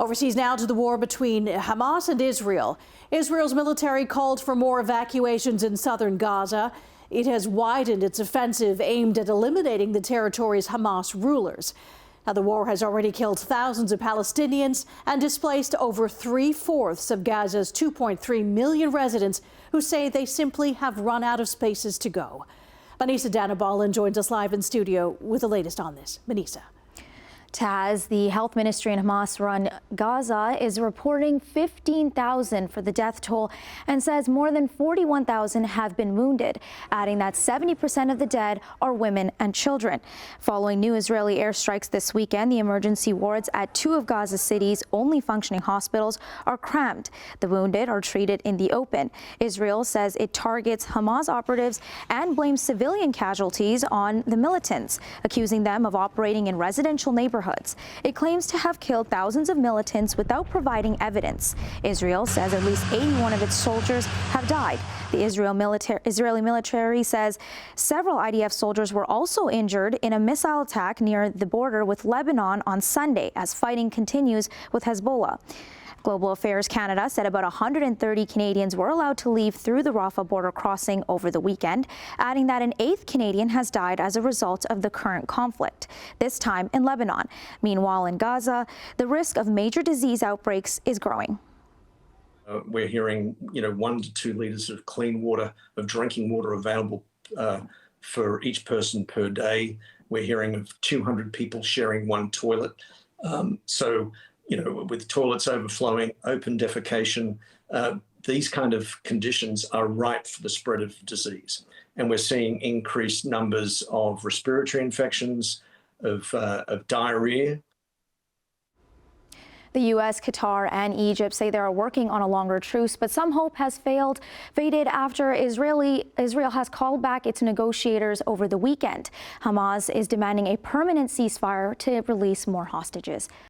Overseas now to the war between Hamas and Israel. Israel's military called for more evacuations in southern Gaza. It has widened its offensive aimed at eliminating the territory's Hamas rulers. Now, the war has already killed thousands of Palestinians and displaced over 3/4 of Gaza's 2.3 million residents who say they simply have run out of spaces to go. Manisa Danabalan joins us live in studio with the latest on this. Manisa. Taz, the health ministry in Hamas-run Gaza is reporting 15,000 for the death toll and says more than 41,000 have been wounded, adding that 70% of the dead are women and children. Following new Israeli airstrikes this weekend, the emergency wards at two of Gaza City's only functioning hospitals are crammed. The wounded are treated in the open. Israel says it targets Hamas operatives and blames civilian casualties on the militants, accusing them of operating in residential neighborhoods. It claims to have killed thousands of militants without providing evidence. Israel says at least 81 of its soldiers have died. The Israeli military says several IDF soldiers were also injured in a missile attack near the border with Lebanon on Sunday as fighting continues with Hezbollah. Global Affairs Canada said about 130 Canadians were allowed to leave through the Rafah border crossing over the weekend, adding that an 8th Canadian has died as a result of the current conflict, this time in Lebanon. Meanwhile, in Gaza, the risk of major disease outbreaks is growing. We're hearing, 1 to 2 litres of clean water, of drinking water available for each person per day. We're hearing of 200 people sharing one toilet. With toilets overflowing, open defecation, these kind of conditions are ripe for the spread of disease. And we're seeing increased numbers of respiratory infections, of diarrhea. The U.S., Qatar and Egypt say they are working on a longer truce, but some hope has faded after Israel has called back its negotiators over the weekend. Hamas is demanding a permanent ceasefire to release more hostages.